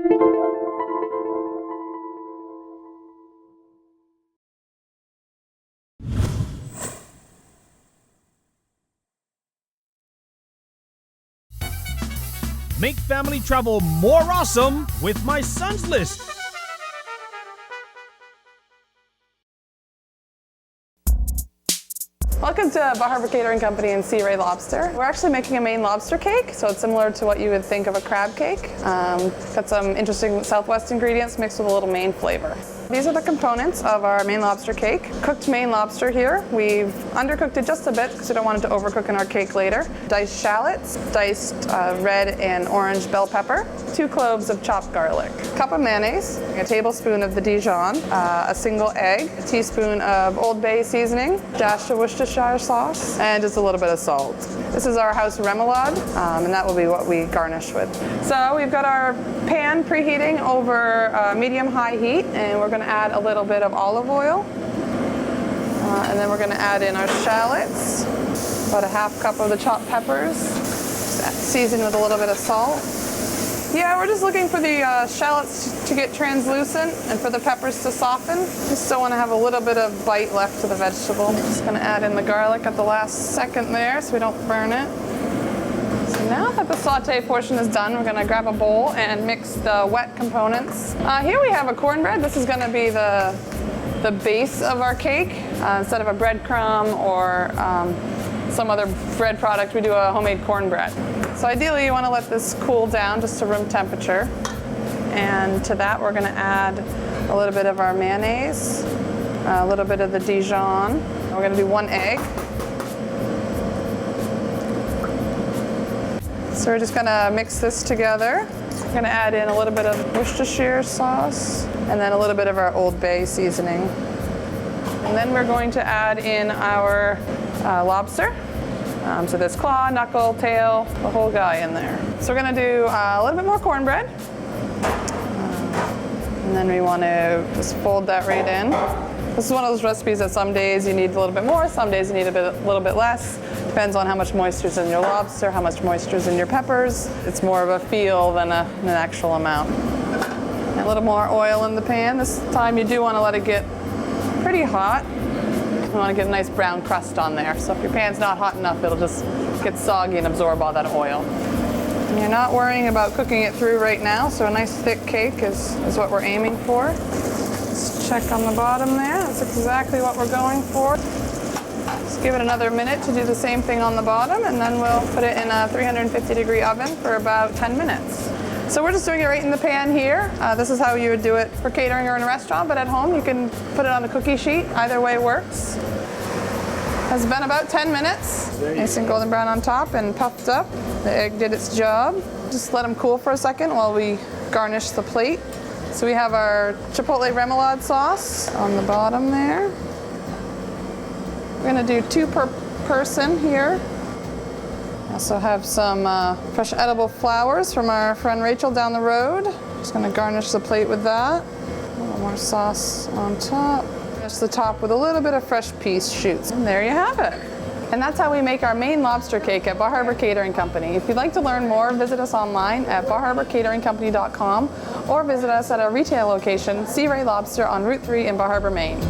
Make family travel more awesome with my son's list. Welcome to Bar Harbor Catering Company and Sea Ray Lobster. We're actually making a Maine lobster cake, so it's similar to what you would think of a crab cake. Got some interesting Southwest ingredients mixed with a little Maine flavor. These are the components of our Maine lobster cake. Cooked Maine lobster here. We've undercooked it just a bit because we don't want it to overcook in our cake later. Diced shallots, diced red and orange bell pepper, 2 cloves of chopped garlic, a cup of mayonnaise, a tablespoon of the Dijon, a single egg, a teaspoon of Old Bay seasoning, dash of Worcestershire sauce, and just a little bit of salt. This is our house remoulade, and that will be what we garnish with. So we've got our pan preheating over medium-high heat, and we're going to add a little bit of olive oil, and then we're going to add in our shallots, about a half cup of the chopped peppers, seasoned with a little bit of salt. Yeah, we're just looking for the shallots to get translucent and for the peppers to soften. We still want to have a little bit of bite left to the vegetable. I'm just going to add in the garlic at the last second there so we don't burn it. So now that the saute portion is done, we're going to grab a bowl and mix the wet components. Here we have a cornbread. This is going to be the base of our cake. Instead of a breadcrumb or some other bread product, we do a homemade cornbread. So ideally you want to let this cool down just to room temperature. And to that we're going to add a little bit of our mayonnaise, a little bit of the Dijon. We're going to do 1 egg. So we're just going to mix this together. We're going to add in a little bit of Worcestershire sauce and then a little bit of our Old Bay seasoning. And then we're going to add in our lobster. So there's claw, knuckle, tail, the whole guy in there. So we're going to do a little bit more cornbread. And then we want to just fold that right in. This is one of those recipes that some days you need a little bit more, some days you need a little bit less. Depends on how much moisture is in your lobster, how much moisture is in your peppers. It's more of a feel than an actual amount. And a little more oil in the pan. This time you do want to let it get pretty hot. You want to get a nice brown crust on there. So if your pan's not hot enough, it'll just get soggy and absorb all that oil. And you're not worrying about cooking it through right now, so a nice thick cake is what we're aiming for. Let's check on the bottom there. That's exactly what we're going for. Just give it another minute to do the same thing on the bottom, and then we'll put it in a 350-degree oven for about 10 minutes. So we're just doing it right in the pan here. This is how you would do it for catering or in a restaurant, but at home you can put it on a cookie sheet. Either way works. Has been about 10 minutes. Nice and golden brown on top and puffed up. The egg did its job. Just let them cool for a second while we garnish the plate. So we have our chipotle remoulade sauce on the bottom there. We're going to do 2 per person here. Also have some fresh edible flowers from our friend Rachel down the road. Just going to garnish the plate with that. A little more sauce on top. Garnish the top with a little bit of fresh peas shoots. And there you have it. And that's how we make our Maine lobster cake at Bar Harbor Catering Company. If you'd like to learn more, visit us online at barharborcateringcompany.com or visit us at our retail location, Sea Ray Lobster on Route 3 in Bar Harbor, Maine.